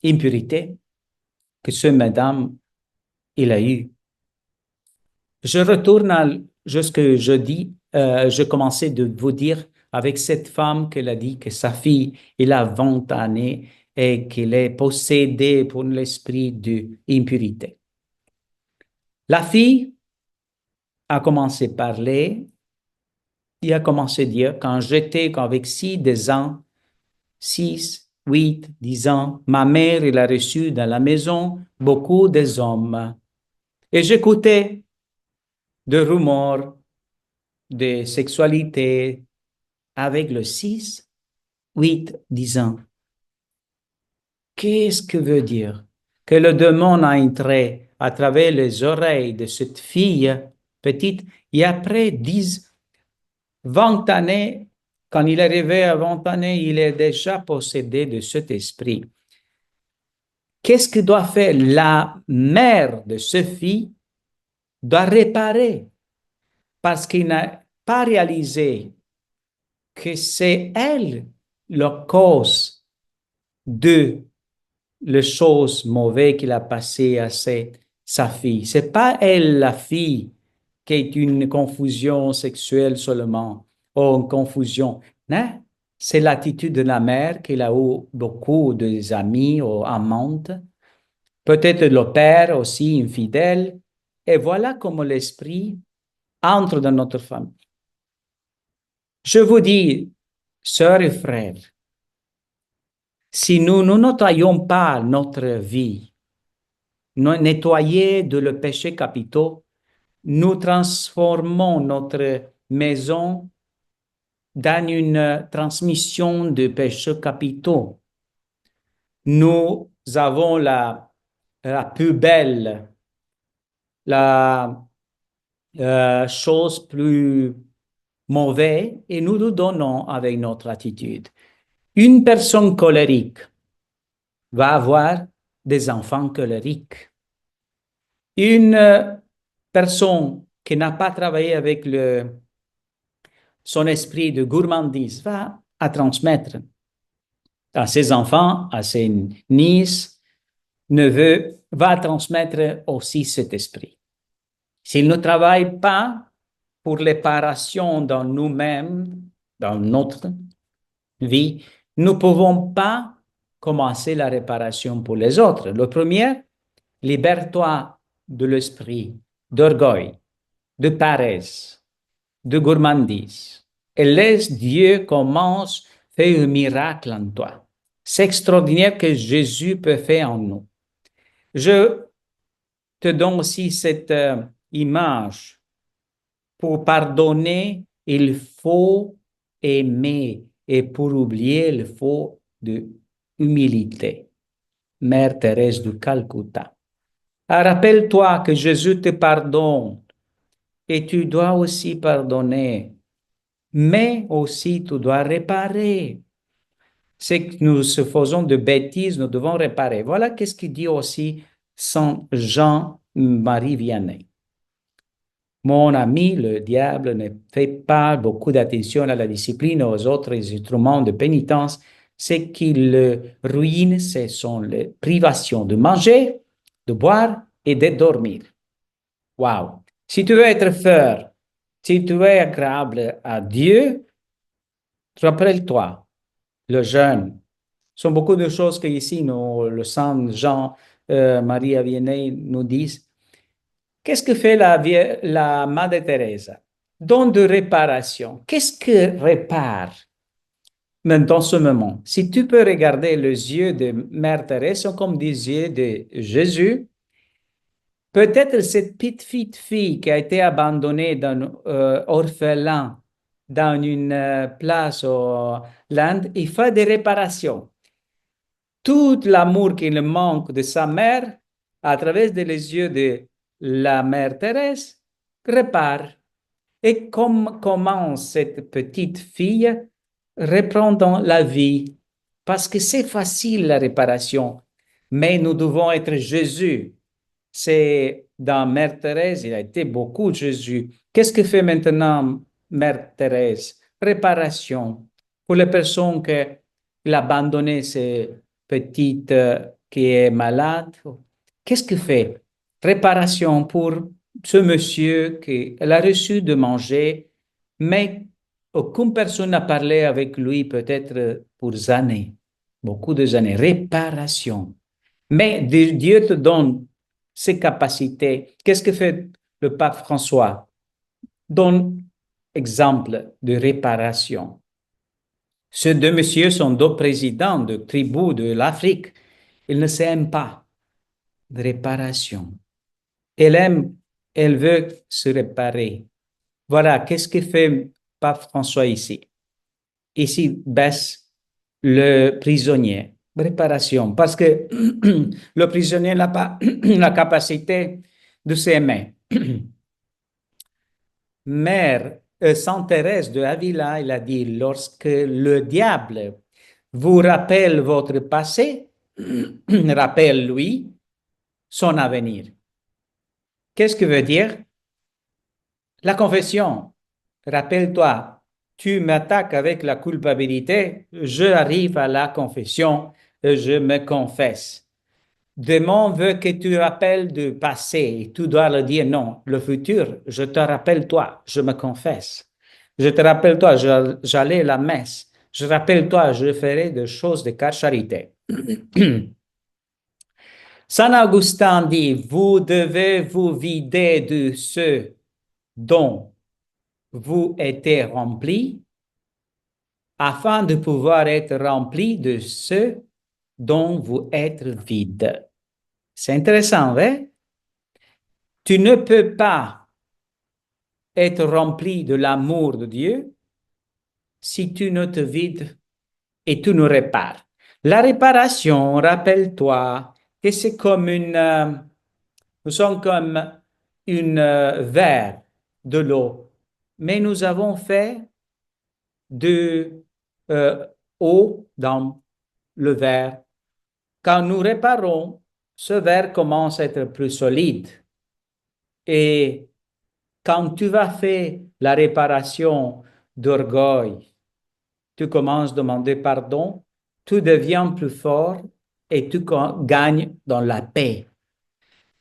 impurité que ce madame il a eu. Je retourne à jusque jeudi, je commençais de vous dire avec cette femme qu'elle a dit que sa fille, il a 20 années et qu'elle est possédée pour l'esprit d'impurité. La fille a commencé à parler, il a commencé à dire, quand j'étais avec 6 ans, 6, 8, 10 ans, ma mère, il a reçu dans la maison beaucoup des hommes. Et j'écoutais de rumeurs de sexualité avec le 6, 8, 10 ans. Qu'est-ce que veut dire? Que le démon a entré à travers les oreilles de cette fille petite et après 10, 20 années, quand il est arrivé à 20 années, il est déjà possédé de cet esprit. Qu'est-ce que doit faire la mère de ce fille? Doit réparer parce qu'il n'a pas réalisé que c'est elle la cause de les choses mauvaises qu'il a passées à sa fille. C'est pas elle, la fille, qui est une confusion sexuelle seulement, ou une confusion. Non, c'est l'attitude de la mère qu'il a eu beaucoup d'amis ou amantes. Peut-être le père aussi infidèle. Et voilà comment l'esprit entre dans notre famille. Je vous dis, sœurs et frères, si nous ne nettoyons pas notre vie, nettoyer de le péché capitaux, nous transformons notre maison dans une transmission de péchés capitaux. Nous avons la plus belle, la chose plus mauvaise et nous nous donnons avec notre attitude. Une personne colérique va avoir des enfants colériques. Une personne qui n'a pas travaillé avec son esprit de gourmandise va à transmettre à ses enfants, à ses nièces, neveux, va transmettre aussi cet esprit. S'il ne travaille pas pour l'éparation dans nous-mêmes, dans notre vie, nous ne pouvons pas commencer la réparation pour les autres. Le premier, libère-toi de l'esprit d'orgueil, de paresse, de gourmandise. Et laisse Dieu commence, faire un miracle en toi. C'est extraordinaire que Jésus peut faire en nous. Je te donne aussi cette image. Pour pardonner, il faut aimer. Et pour oublier, il faut de humilité. Mère Thérèse de Calcutta. Rappelle-toi que Jésus te pardonne et tu dois aussi pardonner, mais aussi tu dois réparer. c'est que nous se faisons de bêtises, nous devons réparer. Voilà qu'est-ce qu'il dit aussi Saint Jean-Marie Vianney. Mon ami, le diable ne fait pas beaucoup d'attention à la discipline et aux autres instruments de pénitence. Ce qui le ruine, ce sont les privations de manger, de boire et de dormir. Wow. Si tu veux être fort, si tu veux être agréable à Dieu, rappelle-toi, le jeûne. Ce sont beaucoup de choses que ici, le Saint Jean, Marie Vianney nous disent. Qu'est-ce que fait la Mère Teresa? Don de réparation. Qu'est-ce que répare dans ce moment? Si tu peux regarder les yeux de Mère Thérèse sont comme des yeux de Jésus, peut-être cette petite fille qui a été abandonnée dans orphelin dans une place au l'Inde, il fait des réparations. Tout l'amour qu'il manque de sa mère, à travers les yeux de la mère Thérèse, répare. Et comment cette petite fille reprend la vie? Parce que c'est facile la réparation, mais nous devons être Jésus. C'est dans Mère Thérèse, il a été beaucoup Jésus. Qu'est-ce que fait maintenant Mère Thérèse? Réparation pour les personnes qui abandonné ces petites qui est malade. Qu'est-ce que fait? Réparation pour ce monsieur qui a reçu de manger, mais aucune personne n'a parlé avec lui peut-être pour années, beaucoup de années. Réparation. Mais Dieu te donne ces capacités. Qu'est-ce que fait le pape François? Donne exemple de réparation. Ces deux messieurs sont deux présidents de tribus de l'Afrique. Ils ne s'aiment pas. De réparation. Elle aime, elle veut se réparer. Voilà, qu'est-ce que fait pape François ici? Ici, baisse le prisonnier. Réparation, parce que le prisonnier n'a pas la capacité de s'aimer. Mère Sainte Thérèse de Avila, il a dit, lorsque le diable vous rappelle votre passé, rappelle-lui son avenir. Qu'est-ce que veut dire? La confession. Rappelle-toi, tu m'attaques avec la culpabilité, je arrive à la confession et je me confesse. Démon veut que tu rappelles du passé et tu dois le dire non. Le futur, je te rappelle toi, je me confesse. Je te rappelle toi, j'allais à la messe. Je rappelle toi, je ferai des choses de charité. Saint Augustin dit, vous devez vous vider de ce dont vous êtes rempli afin de pouvoir être rempli de ce dont vous êtes vide. C'est intéressant, vrai? Tu ne peux pas être rempli de l'amour de Dieu si tu ne te vides et tu ne répares. La réparation, rappelle-toi que c'est comme nous sommes comme une verre de l'eau, mais nous avons fait de eau dans le verre. Quand nous réparons, ce verre commence à être plus solide. Et quand tu vas faire la réparation d'orgueil, tu commences à demander pardon, tu deviens plus fort et tu gagnes dans la paix.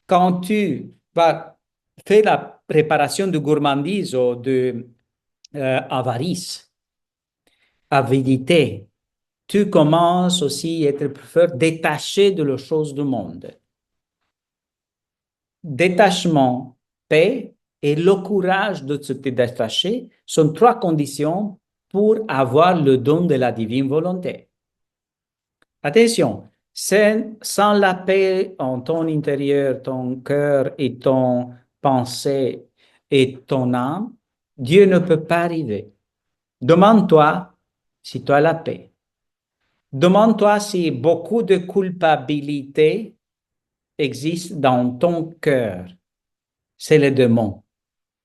Quand tu vas faire la réparation de gourmandise ou de avarice, avidité, tu commences aussi à être plus fort, détaché de les choses du monde. Détachement, paix et le courage de se détacher sont trois conditions pour avoir le don de la divine volonté. Attention, sans la paix en ton intérieur, ton cœur et ton pensée et ton âme, Dieu ne peut pas arriver. Demande-toi si tu as la paix. Demande-toi si beaucoup de culpabilité existe dans ton cœur. C'est le démon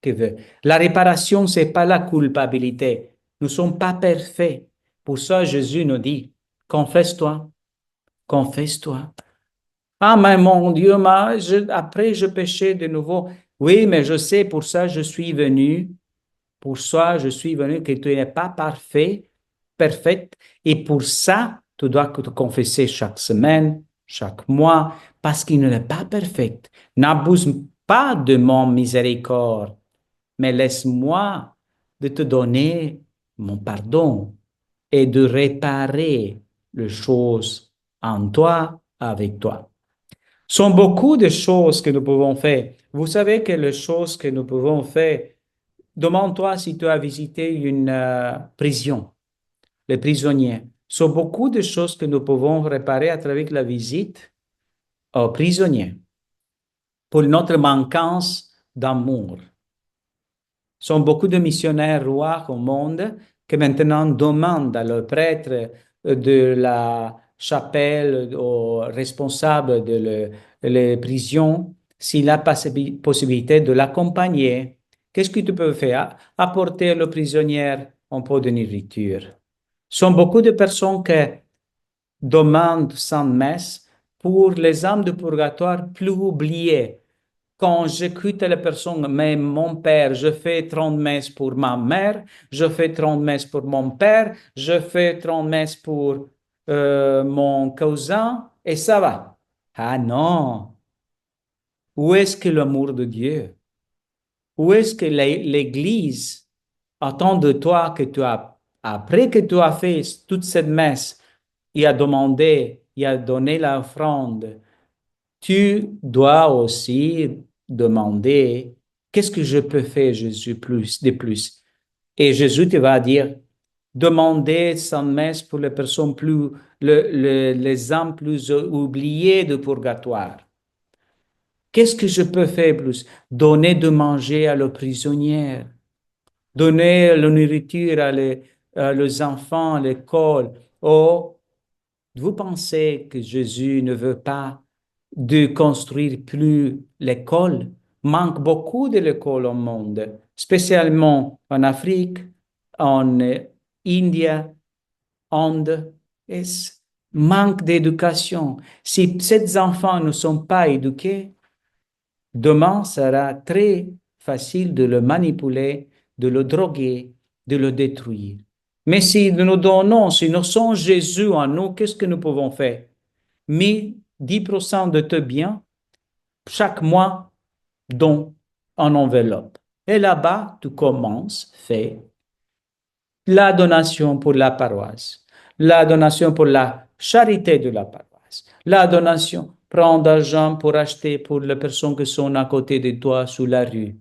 qui veut. La réparation, c'est pas la culpabilité. Nous ne sommes pas parfaits. Pour ça, Jésus nous dit, Confesse-toi, confesse-toi. Ah, mais mon Dieu, après je péchais de nouveau. Oui, mais je sais, pour ça je suis venu. Pour ça je suis venu, que tu n'es pas parfait, parfaite. Et pour ça, tu dois te confesser chaque semaine, chaque mois, parce qu'il n'est pas parfait. N'abuse pas de mon miséricorde, mais laisse-moi de te donner mon pardon et de réparer les choses en toi, avec toi. Sont beaucoup de choses que nous pouvons faire. Vous savez que les choses que nous pouvons faire, demande-toi si tu as visité une prison, les prisonniers. Sont beaucoup de choses que nous pouvons réparer à travers la visite aux prisonniers pour notre manquance d'amour. Sont beaucoup de missionnaires rois au monde qui maintenant demandent à leurs prêtres de la chapelle aux responsables de les prisons s'il a possibilité de l'accompagner. Qu'est-ce que tu peux faire? Apporter le prisonnier un peu de nourriture. Sont beaucoup de personnes qui demandent sans messe pour les âmes de purgatoire plus oubliées. Quand j'écoute la personne, mais mon père, je fais 30 messes pour ma mère, je fais 30 messes pour mon père, je fais 30 messes pour mon cousin, et ça va. Ah non, où est-ce que l'amour de Dieu? Où est-ce que l'Église attend de toi que tu as, après que tu as fait toute cette messe, il a demandé, il a donné l'offrande, tu dois aussi demander, qu'est-ce que je peux faire, Jésus, plus, de plus? Et Jésus te va dire, demandez sans messe pour les personnes plus, les âmes plus oubliées de purgatoire. Qu'est-ce que je peux faire plus? Donner de manger à la prisonnière, donner la nourriture à les enfants à l'école. Oh, vous pensez que Jésus ne veut pas de construire plus l'école? Manque beaucoup de l'école au monde, spécialement en Afrique, en Inde, Inde. Et manque d'éducation. Si ces enfants ne sont pas éduqués, demain sera très facile de le manipuler, de le droguer, de le détruire. Mais si nous donnons, si nous sommes Jésus en nous, qu'est-ce que nous pouvons faire? Mis 10% de tes biens chaque mois dans une enveloppe. Et là-bas, tu commences, fais la donation pour la paroisse, la donation pour la charité de la paroisse, la donation, prendre l'argent pour acheter pour les personnes qui sont à côté de toi sur la rue,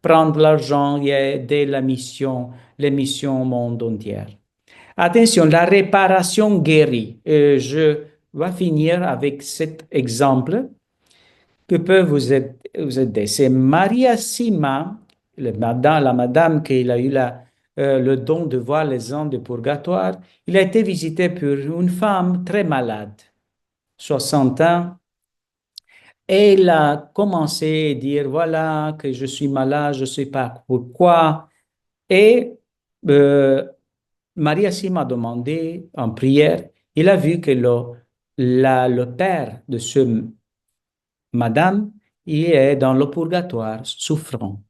prendre l'argent et aider la mission, les missions au monde entier. Attention, la réparation guérit. Je vais finir avec cet exemple que peut vous aider. C'est Maria Sima, la madame qui a eu le don de voir les anges de purgatoire. Il a été visité par une femme très malade, 60 ans, et il a commencé à dire, voilà, que je suis malade, je ne sais pas pourquoi. Et euh, Maria Sima a demandé en prière, il a vu que le père de ce madame, il est dans le purgatoire, souffrant.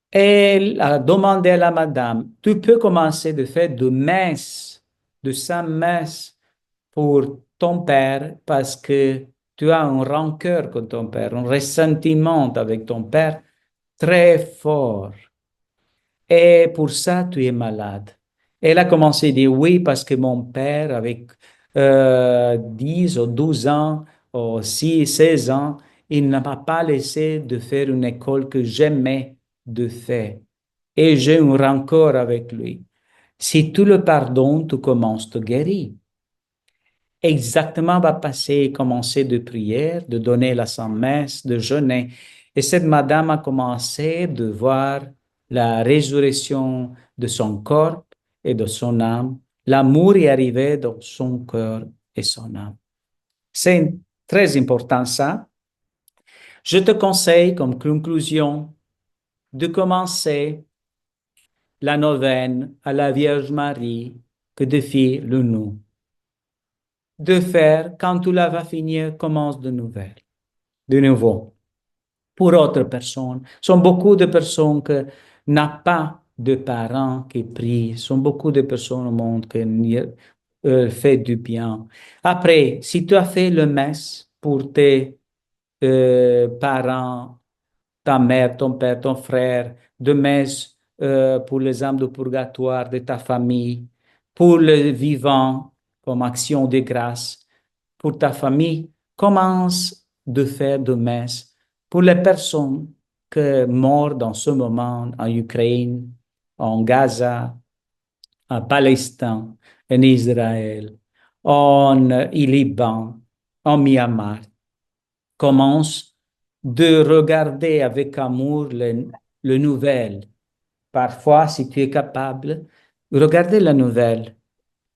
Elle a demandé à la madame, tu peux commencer de faire de messe, de sa messe pour ton père parce que tu as un rancœur contre ton père, un ressentiment avec ton père très fort. Et pour ça, tu es malade. Elle a commencé à dire oui parce que mon père, avec 10 ou 12 ans, ou 6, 16 ans, il ne m'a pas laissé de faire une école que j'aimais de faire. Et j'ai un rancœur avec lui. Si tu le pardonnes, tu commences à te guérir. Exactement va passer, commencer de prière, de donner la Sainte-Messe, de jeûner. Et cette madame a commencé de voir la résurrection de son corps et de son âme. L'amour est arrivé dans son cœur et son âme. C'est très important ça. Je te conseille comme conclusion de commencer la neuvaine à la Vierge Marie que défie le nous. de faire quand tout là va finir, commence de nouveau. Pour autres personnes, sont beaucoup de personnes qui n'ont pas de parents qui prient, sont beaucoup de personnes au monde qui fait du bien. Après, si tu as fait le messe pour tes parents, ta mère, ton père, ton frère, de messe pour les âmes de purgatoire de ta famille, pour le vivant comme action de grâce, pour ta famille, commence de faire de messe pour les personnes qui meurent dans ce moment en Ukraine, en Gaza, en Palestine, en Israël, en Liban, en Myanmar. Commence de regarder avec amour le nouvelle. Parfois, si tu es capable, regardez la nouvelle,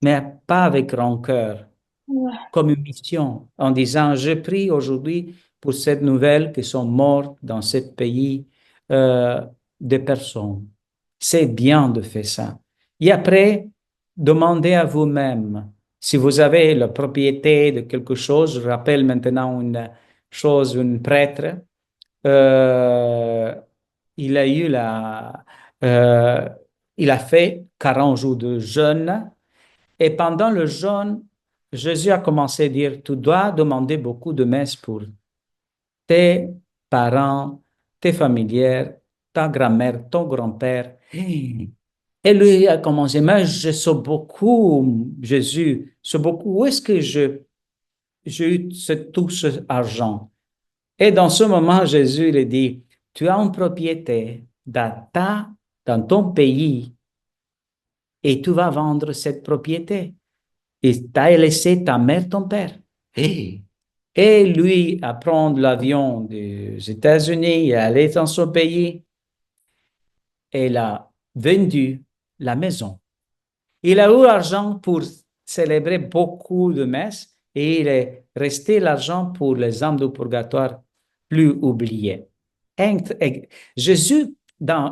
mais pas avec rancœur, Ouais. comme une mission, en disant, je prie aujourd'hui pour cette nouvelle qui sont mortes dans ce pays euh, des personnes. C'est bien de faire ça. Et après, demandez à vous-même si vous avez la propriété de quelque chose. Je rappelle maintenant une chose, un prêtre, euh, il a eu euh, il a fait 40 jours de jeûne et pendant le jeûne, Jésus a commencé à dire, tu dois demander beaucoup de messes pour tes parents, tes familières, ta grand-mère, ton grand-père. Et lui a commencé, mais je sais beaucoup, Jésus, c'est beaucoup, où est-ce que j'ai eu tout cet argent? Et dans ce moment, Jésus il dit, tu as une propriété dans ton pays et tu vas vendre cette propriété. Et tu as laissé ta mère, ton père. Hey. Et lui, à prendre l'avion des États-Unis et aller dans son pays, il a vendu la maison. Il a eu l'argent pour célébrer beaucoup de messes et il est resté l'argent pour les âmes du purgatoire plus oubliées. Jésus,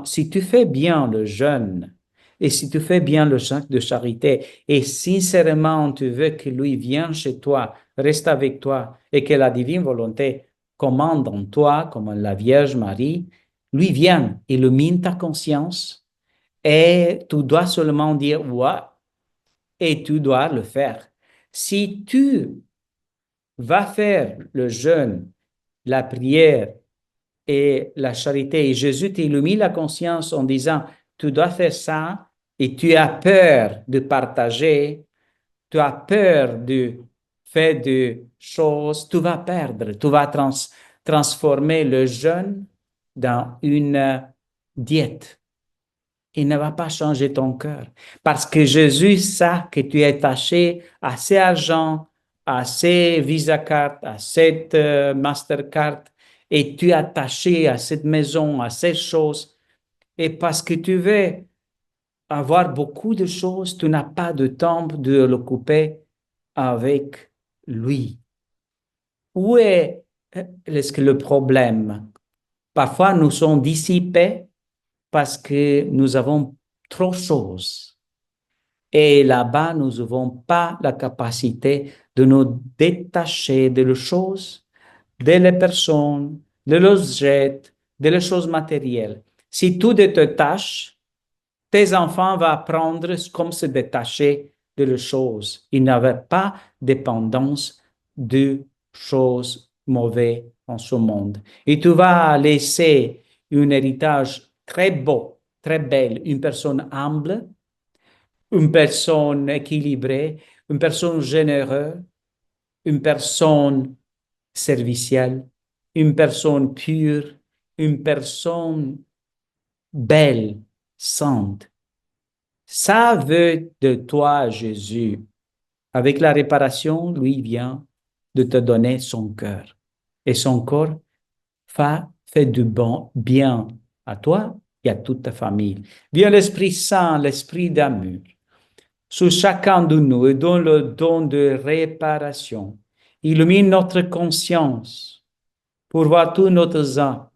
si tu fais bien le jeûne et si tu fais bien le acte de charité et sincèrement tu veux que lui vienne chez toi, reste avec toi et que la divine volonté commande en toi comme la Vierge Marie, lui vient, illumine ta conscience et tu dois seulement dire ouais et tu dois le faire. Si tu vas faire le jeûne, la prière et la charité, et Jésus t'illumine la conscience en disant, tu dois faire ça, et tu as peur de partager, tu as peur de faire des choses, tu vas perdre, tu vas transformer le jeûne dans une diète. Il ne va pas changer ton cœur. Parce que Jésus sait que tu es attaché à ces argent, à ces Visa Card, à cette Mastercard, et tu es attaché à cette maison, à ces choses. Et parce que tu veux avoir beaucoup de choses, tu n'as pas de temps de l'occuper avec lui. Où est-ce que le problème? Parfois, nous sommes dissipés parce que nous avons trop de choses. Et là-bas, nous n'avons pas la capacité de nous détacher de les choses, de les personnes, de l'objet, de les choses matérielles. Si tu te détaches, tes enfants vont apprendre comment se détacher de les choses. Ils n'avaient pas dépendance de choses mauvaises en ce monde. Et tu vas laisser un héritage très beau, très belle, une personne humble, une personne équilibrée, une personne généreuse, une personne servicielle, une personne pure, une personne belle, sainte. Ça veut de toi, Jésus. Avec la réparation, lui vient de te donner son cœur. Et son corps fait du bon bien à toi et à toute ta famille. Viens l'Esprit Saint, l'Esprit d'amour sur chacun de nous et donne le don de réparation. Illumine notre conscience pour voir tous nos actes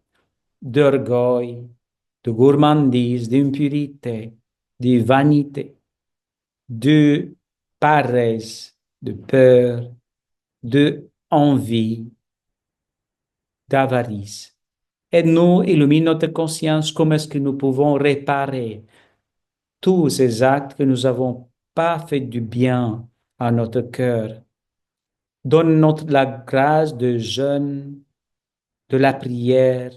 d'orgueil, de gourmandise, d'impurité, de vanité, de paresse, de peur, de envie, d'avarice. Aide-nous, illumine notre conscience, comment est-ce que nous pouvons réparer tous ces actes que nous n'avons pas fait du bien à notre cœur. Donne-nous la grâce de jeûne, de la prière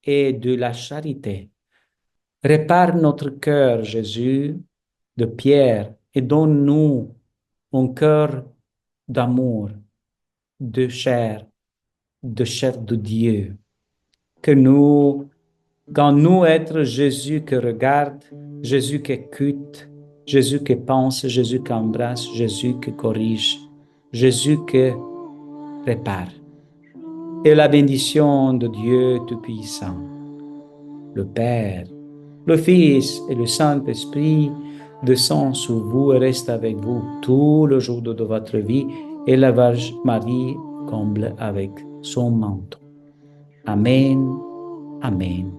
et de la charité. Répare notre cœur, Jésus, de pierre, et donne-nous un cœur d'amour, de chair de Dieu. Que nous, quand nous être Jésus qui regarde, Jésus qui écoute, Jésus qui pense, Jésus qui embrasse, Jésus qui corrige, Jésus qui répare. Et la bénédiction de Dieu Tout-Puissant, le Père, le Fils et le Saint-Esprit descend sur vous et reste avec vous tout le jour de votre vie, et la Vierge Marie comble avec son manteau. Amen. Amen.